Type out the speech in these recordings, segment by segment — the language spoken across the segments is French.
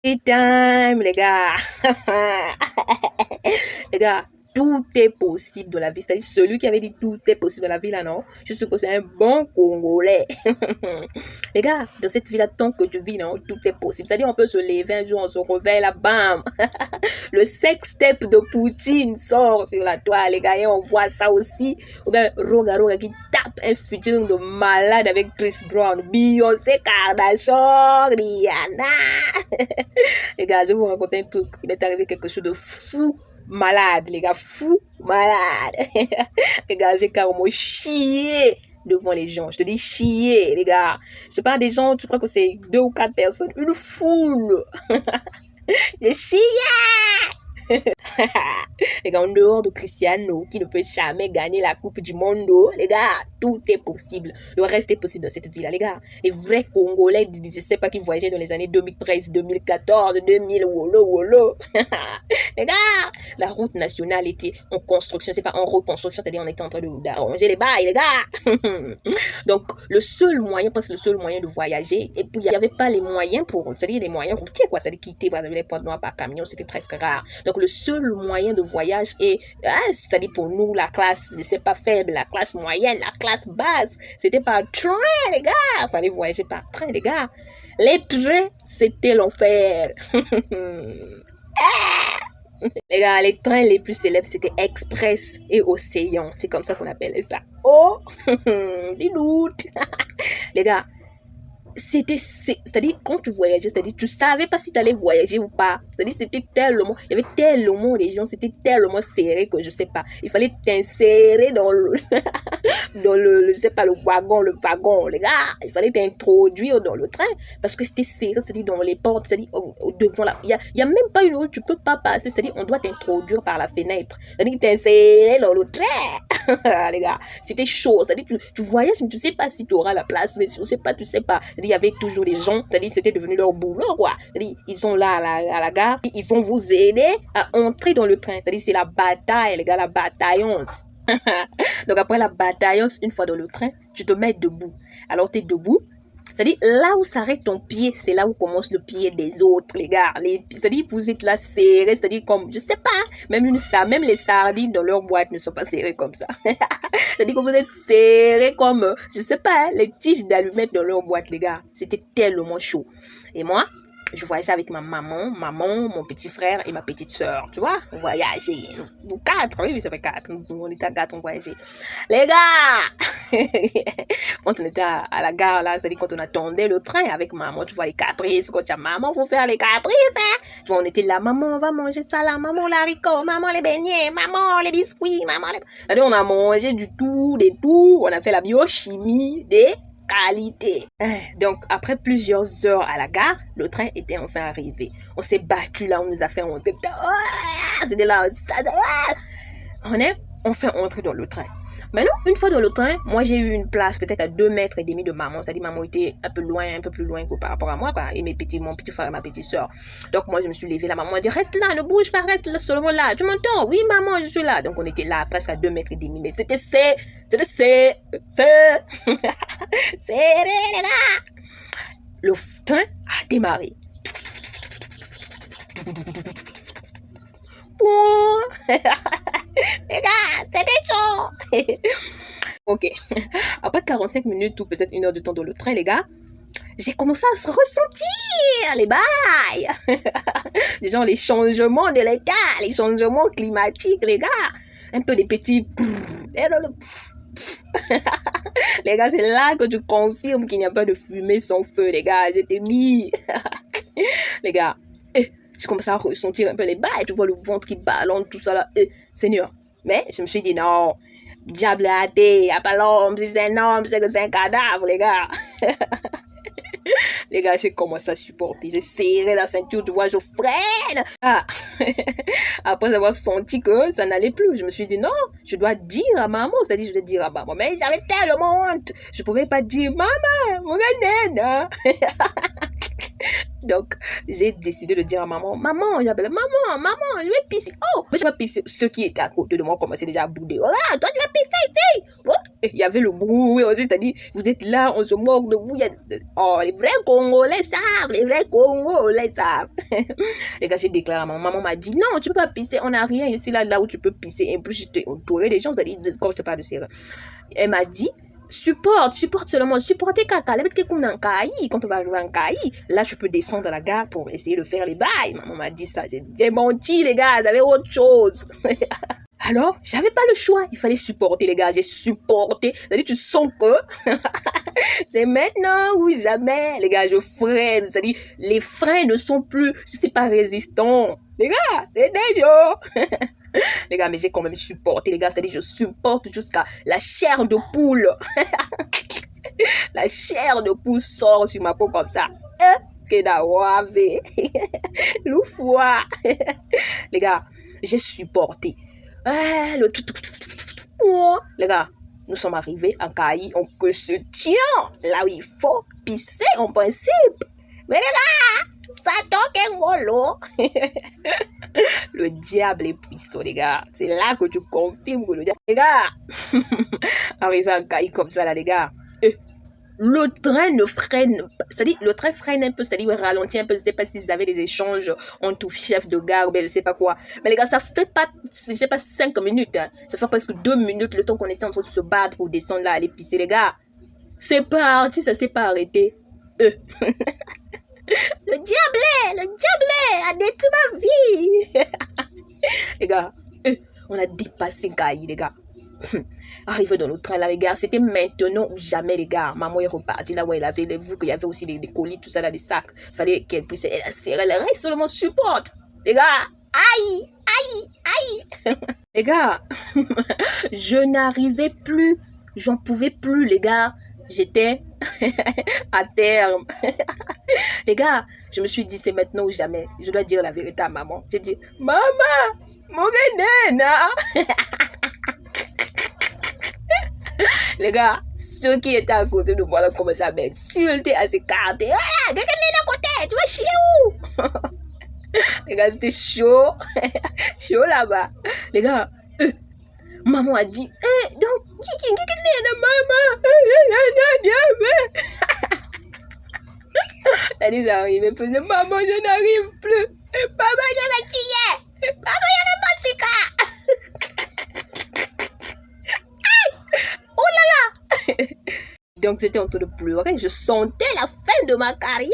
Time, les gars. Les gars, tout est possible dans la vie. C'est-à-dire, celui qui avait dit tout est possible dans la vie, là, non? Je suis sûr que c'est un bon Congolais. Les gars, dans cette vie-là, tant que tu vis, non, tout est possible. C'est-à-dire, on peut se lever un jour, on se réveille, là, bam! Le sex-step de Poutine sort sur la toile, les gars, et on voit ça aussi. Regarde, Roga qui tape un featuring de malade avec Chris Brown, Beyoncé, Kardashian, Rihanna. Les gars, je vais vous raconter un truc. Il est arrivé quelque chose de fou, malade, les gars, fou, malade. Les gars, j'ai carrément chié devant les gens. Je te dis chier, les gars. Je parle des gens, tu crois que c'est 2 ou 4 personnes, une foule. J'ai chié. Les gars, en dehors de Cristiano, qui ne peut jamais gagner la Coupe du Monde, les gars, tout est possible. Le reste est possible dans cette vie-là, les gars. Les vrais Congolais, je ne sais pas qui voyageaient dans les années 2013, 2014, 2000, wolo. Les gars, la route nationale était en construction, c'est pas en reconstruction, c'est-à-dire on était en train d'arranger les bails, les gars. Donc, le seul moyen de voyager, et puis il n'y avait pas les moyens pour, c'est-à-dire les moyens routiers, quoi, c'est-à-dire quitter, par exemple, les portes noires par camion, c'était presque rare. Donc, le seul moyen de voyage est, c'est-à-dire pour nous, la classe, c'est pas faible, la classe moyenne, la classe basse, c'était par train, les gars. Il fallait voyager par train, les gars. Les trains, c'était l'enfer. Les gars, les trains les plus célèbres, c'était Express et Océan. C'est comme ça qu'on appelait ça. Oh, dis doute. Les gars, c'est-à-dire, quand tu voyageais, c'est-à-dire, tu savais pas si tu allais voyager ou pas. C'est-à-dire, c'était tellement, il y avait tellement de gens, c'était tellement serré que je sais pas. Il fallait t'insérer dans le, je sais pas, le wagon, les gars. Il fallait t'introduire dans le train parce que c'était serré, c'est-à-dire, dans les portes, c'est-à-dire, devant là. Il y a même pas une rue, tu peux pas passer, c'est-à-dire, on doit t'introduire par la fenêtre. C'est-à-dire, t'insérer dans le train. Les gars, c'était chaud. C'est-à-dire, tu voyages, mais tu sais pas si tu auras la place, mais tu sais pas. Il y avait toujours des gens, c'est-à-dire c'était devenu leur boulot, quoi. C'est-à-dire ils sont là à la gare, ils vont vous aider à entrer dans le train. C'est-à-dire c'est la bataille, les gars, la bataillance. Donc après la bataillance, une fois dans le train, tu te mets debout. Alors tu es debout. C'est-à-dire, là où s'arrête ton pied, c'est là où commence le pied des autres, les gars. C'est-à-dire, vous êtes là serrés, c'est-à-dire comme, je sais pas, même les sardines dans leur boîte ne sont pas serrées comme ça. C'est-à-dire que vous êtes serrés comme, je sais pas, les tiges d'allumettes dans leur boîte, les gars. C'était tellement chaud. Et moi, je voyageais avec ma maman, mon petit frère et ma petite soeur, tu vois. On voyageait. Nous 4, oui, ça fait 4. On était à 4, on voyageait. Les gars, quand on était à la gare, là, c'est-à-dire quand on attendait le train avec maman, tu vois, les caprices, quand tu as maman, faut faire les caprices, hein. Tu vois, on était là, maman, on va manger ça là, maman, l'haricot, maman, les beignets, maman, les biscuits, maman, les... C'est-à-dire, on a mangé du tout, des tout, on a fait la biochimie des qualité. Donc, après plusieurs heures à la gare, le train était enfin arrivé. On s'est battu là, on nous a fait entrer. C'était là, on est enfin entré dans le train. Maintenant, une fois dans le train, moi j'ai eu une place peut-être à 2 mètres et demi de maman. C'est-à-dire maman était un peu plus loin que par rapport à moi, quoi. Et mon petit frère et ma petite soeur. Donc moi je me suis levée là, maman a dit reste là, ne bouge pas, reste là seulement là. Tu m'entends? Oui maman, je suis là. Donc on était là presque à 2 mètres et demi. Mais c'était serré, les gars. Le train a démarré. Les gars, c'était chaud. Ok. Après 45 minutes ou peut-être 1 heure de temps dans le train, les gars, j'ai commencé à ressentir les bails. Genre les changements de l'état, les changements climatiques, les gars. Un peu des petits... Les gars, c'est là que tu confirmes qu'il n'y a pas de fumée sans feu, les gars. Je te dis. Les gars, je commençais à ressentir un peu les bails. Tu vois le ventre qui ballonne, tout ça là. Seigneur. Mais je me suis dit, non, diable à thé, il n'y a pas l'homme, c'est un homme, c'est que c'est un cadavre, les gars. Les gars, j'ai commencé à supporter. J'ai serré la ceinture, tu vois, je freine. Après avoir senti que ça n'allait plus, je me suis dit, non, je dois dire à maman. C'est-à-dire, je dois dire à maman. Mais j'avais tellement honte. Je ne pouvais pas dire, maman, mon nana. Donc, j'ai décidé de dire à maman, j'appelle maman, je vais pisser. Oh, mais je vais pisser. Ceux qui étaient à côté de moi commençaient déjà à bouder. Oh là, toi, tu vas pisser ici. Oh. Il y avait le bruit aussi, c'est-à-dire, vous êtes là, on se moque de vous. Oh, les vrais Congolais savent, Les gars, j'ai déclaré à maman m'a dit, non, tu peux pas pisser, on n'a rien ici, là où tu peux pisser. Et en plus, j'étais entourée des gens, c'est-à-dire, comme je te parle de ces. Elle m'a dit, supporte seulement, supportez caca. Quand on va arriver en Caï, là, je peux descendre à la gare pour essayer de faire les bails. Maman m'a dit ça, j'ai menti, les gars, j'avais autre chose. Alors, j'avais pas le choix, il fallait supporter, les gars, j'ai supporté. C'est-à-dire, tu sens que c'est maintenant ou jamais, les gars, je freine. C'est-à-dire, les freins ne sont plus, je sais pas, résistants. Les gars, c'est déjà. Les gars, mais j'ai quand même supporté, les gars. C'est-à-dire, je supporte jusqu'à la chair de poule. La chair de poule sort sur ma peau comme ça. Kedawawe. Loufoua. Les gars, j'ai supporté. Les gars, nous sommes arrivés en Caï. On que se tient là où il faut pisser en principe. Mais les gars, ça toque un golo. Le diable est puissant, les gars. C'est là que tu confirmes que le diable. Les gars, arrivé en Caï comme ça, là, les gars. Le train ne freine pas. C'est-à-dire, le train freine un peu, c'est-à-dire, ralentit un peu. Je ne sais pas s'ils avaient des échanges entre chef de gare ou bien je ne sais pas quoi. Mais les gars, ça fait pas, je sais pas, 5 minutes. Hein. Ça fait presque 2 minutes le temps qu'on était en train de se battre pour descendre là, aller pisser, les gars. C'est parti, ça s'est pas arrêté. Le diable a détruit ma vie. Les gars, on a dépassé Caï, les gars. Arrivé dans le train là, les gars, c'était maintenant ou jamais, les gars. Maman est repartie là où elle avait vu qu'il y avait aussi des colis, tout ça là, des sacs. Fallait qu'elle puisse serrer le reste, seulement supporte. Les gars, aïe. Les gars, je n'arrivais plus, j'en pouvais plus, les gars. J'étais à terme. Les gars, je me suis dit, c'est maintenant ou jamais. Je dois dire la vérité à maman. J'ai dit, maman, mon nena. Les gars, ceux qui étaient à côté de moi ont commencé à m'insulter, à s'écarter. Ah, quelqu'un est à côté, tu vas chier où? Les gars, c'était chaud. Chaud là-bas. Les gars, maman a dit, donc, qui est là, maman? Elle dit, j'arrive, maman, je n'arrive plus. Maman, je vais crier. Maman, il y a pas de Donc, j'étais en train de pleurer. Je sentais la fin de ma carrière.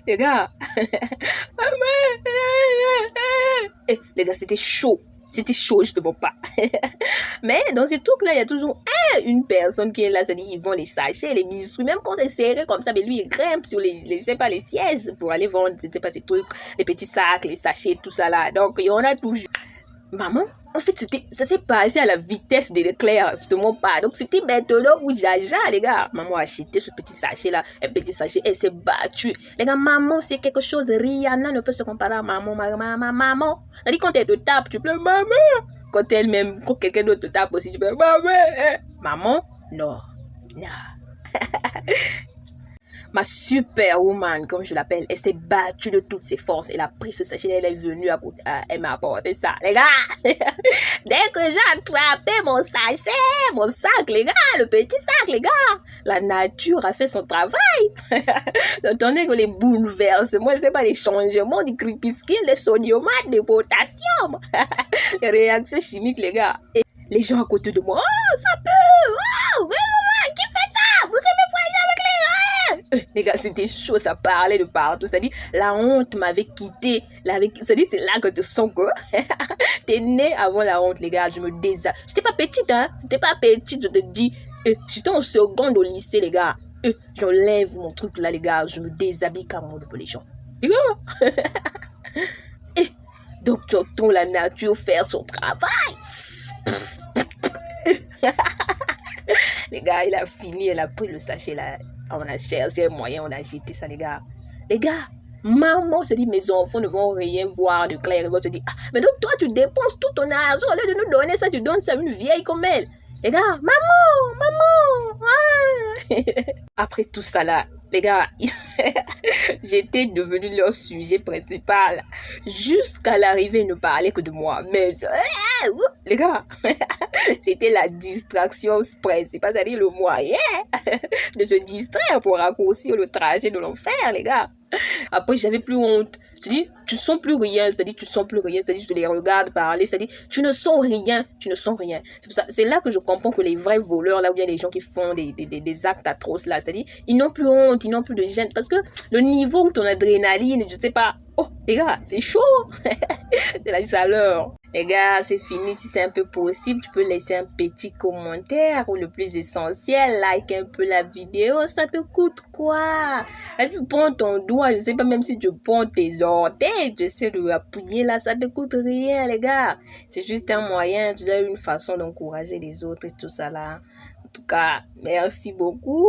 Les gars. Les gars, c'était chaud. C'était chaud, je te mens pas. Mais dans ces trucs-là, il y a toujours une personne qui est là. C'est-à-dire, ils vont les sachets, les bisous. Même quand c'est serré comme ça, mais lui, il grimpe sur les sièges pour aller vendre, c'était pas ces trucs, les petits sacs, les sachets, tout ça là. Donc, il y en a toujours. Maman, en fait, ça s'est passé à la vitesse de l'éclair, je te mens pas. Donc, c'était maintenant où Jaja, les gars. Maman a acheté ce petit sachet-là, un petit sachet, elle s'est battue. Les gars, maman, c'est quelque chose, Rihanna ne peut se comparer à maman. Maman. C'est-à-dire, quand elle te tape, tu pleures, maman. Quand quelqu'un d'autre te tape aussi, tu pleures, maman. Maman, non. Ma superwoman, comme je l'appelle, elle s'est battue de toutes ses forces. Elle a pris ce sachet, elle est venue à côté. Elle m'a apporté ça. Les gars, dès que j'ai attrapé mon sachet, mon sac, les gars, le petit sac, les gars, la nature a fait son travail. J'entendais que les bouleversements, c'est pas les changements du crépuscule, les sodiumates, des potassium, les réactions chimiques, les gars. Et les gens à côté de moi, oh, ça peut, oh, qui fait ça? Vous aimez voyager avec les gens? Les gars, c'était chaud, ça parlait de partout. C'est-à-dire, la honte m'avait quitté. C'est-à-dire, c'est là que tu sens que t'es né avant la honte, les gars. Je me déshabille. J'étais pas petite, hein. J'étais pas petite, je te dis. J'étais en seconde au lycée, les gars. J'enlève mon truc là, les gars. Je me déshabille carrément devant les gens. Les gars. Donc, tu entends la nature faire son travail. Les gars, il a fini, elle a pris le sachet là. On a cherché un moyen, on a jeté ça, les gars. Les gars, maman se dit, mes enfants ne vont rien voir de clair. Ils vont se dire, mais donc toi, tu dépenses tout ton argent. Au lieu de nous donner ça, tu donnes ça à une vieille comme elle. Les gars, maman. Après tout ça là, Les gars, j'étais devenu leur sujet principal. Jusqu'à l'arrivée, ils ne parlaient que de moi. Mais, les gars, c'était la distraction principale, c'est-à-dire le moyen de se distraire pour raccourcir le trajet de l'enfer, les gars. Après, j'avais plus honte. Je dis, tu sens plus rien, c'est-à-dire, tu sens plus rien, c'est-à-dire, je les regarde parler, c'est-à-dire, tu ne sens rien, tu ne sens rien. C'est pour ça, c'est là que je comprends que les vrais voleurs, là où il y a des gens qui font des actes atroces, là, c'est-à-dire, ils n'ont plus honte, ils n'ont plus de gêne, parce que le niveau où ton adrénaline, je sais pas, oh, les gars, c'est chaud, c'est la chaleur. Les gars, c'est fini. Si c'est un peu possible, tu peux laisser un petit commentaire ou le plus essentiel, like un peu la vidéo. Ça te coûte quoi? Là, tu prends ton doigt, je sais pas, même si tu prends tes orteils, tu essaies de appuyer là, ça te coûte rien, les gars. C'est juste un moyen, tu as une façon d'encourager les autres et tout ça là. En tout cas, merci beaucoup.